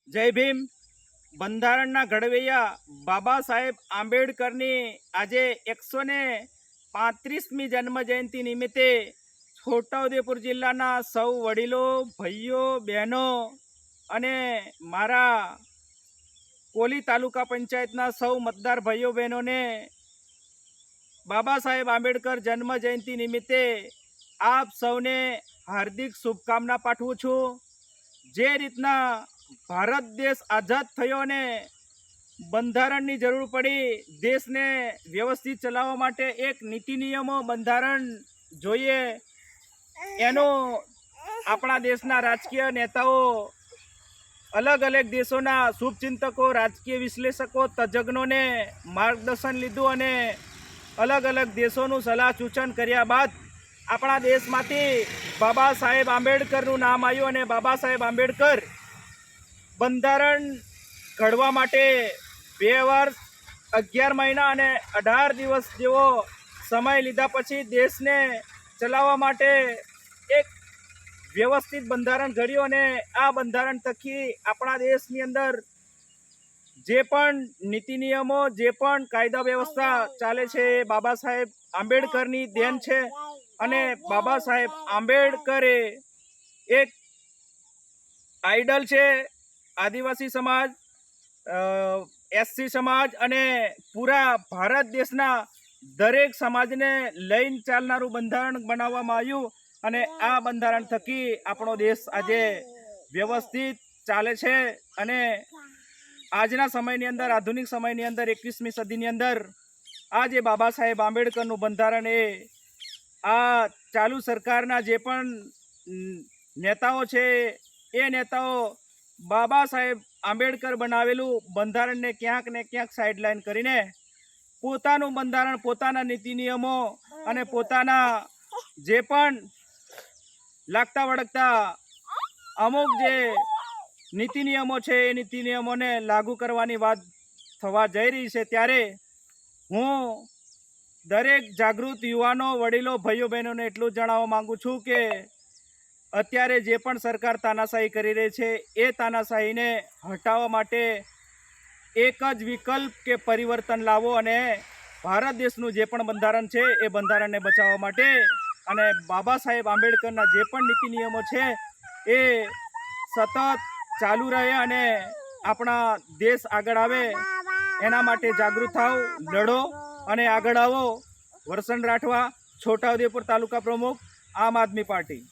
जय भीम। બંધારણના ઘડવૈયા બાબા સાહેબ આંબેડકરની આજે 135મી જન્મજયંતિ નિમિત્તે છોટાઉદેપુર જિલ્લાના સૌ વડીલો, ભાઈઓ, બહેનો અને મારા કોલી તાલુકા પંચાયતના સૌ મતદાર ભાઈઓ બહેનોને બાબા સાહેબ આંબેડકર જન્મજયંતિ નિમિત્તે આપ સૌને હાર્દિક શુભકામના પાઠવું છું। જે રીતના ભારત દેશ આઝાદ થયો ને બંધારણની જરૂર પડી, દેશને વ્યવસ્થિત ચલાવવા માટે એક નીતિ નિયમો બંધારણ જોઈએ, એનો આપણા દેશના રાજકીય નેતાઓ, અલગ અલગ દેશોના શુભચિંતકો, રાજકીય વિશ્લેષકો, તજજ્ઞોને માર્ગદર્શન લીધું અને અલગ અલગ દેશોનું સલાહ સૂચન કર્યા બાદ આપણા દેશમાંથી બાબા સાહેબ આંબેડકરનું નામ આવ્યું અને બાબા સાહેબ આંબેડકર બંધારણ ઘડવા માટે 2 વર્ષ 11 મહિના અને 18 દિવસ જેવો સમય લીધા પછી દેશને ચલાવવા માટે એક વ્યવસ્થિત બંધારણ ઘડ્યું અને આ બંધારણ થકી આપણા દેશની અંદર જે પણ નીતિ નિયમો, જે પણ કાયદા વ્યવસ્થા ચાલે છે એ બાબા સાહેબ આંબેડકરની દેન છે। અને બાબા સાહેબ આંબેડકરે એક આઈડલ છે। આદિવાસી સમાજ, એસસી સમાજ અને પૂરા ભારત દેશના દરેક સમાજને લઈને ચાલનારું બંધારણ બનાવવામાં આવ્યું અને આ બંધારણ થકી આપણો દેશ આજે વ્યવસ્થિત ચાલે છે। અને આજના સમયની અંદર, આધુનિક સમયની અંદર, 21મી સદીની અંદર આ જે બાબા સાહેબ આંબેડકરનું બંધારણ એ આ ચાલુ સરકારના જે પણ નેતાઓ છે એ નેતાઓ બાબા સાહેબ આંબેડકર બનાવેલું બંધારણને ક્યાંક ને ક્યાંક સાઇડલાઇન કરીને પોતાનું બંધારણ, પોતાના નીતિ નિયમો અને પોતાના જે પણ લાગતા વળગતા અમુક જે નીતિ નિયમો છે એ નીતિ નિયમોને લાગુ કરવાની વાત થવા જઈ રહી છે। ત્યારે હું દરેક જાગૃત યુવાનો, વડીલો, ભાઈઓ બહેનોને એટલું જ જણાવવા માગું છું કે અત્યારે જે પણ સરકાર તાનાશાહી કરી રહી છે એ તાનાશાહીને હટાવવા માટે એક જ વિકલ્પ કે પરિવર્તન લાવો અને ભારત દેશનું જે પણ બંધારણ છે એ બંધારણને બચાવવા માટે અને બાબા સાહેબ આંબેડકરના જે પણ નીતિ નિયમો છે એ સતત ચાલુ રહે અને આપણા દેશ આગળ આવે એના માટે જાગૃત થાવ, લડો અને આગળ આવો। વરસણ રાઠવા, છોટાઉદેપુર તાલુકા પ્રમુખ, આમ આદમી પાર્ટી।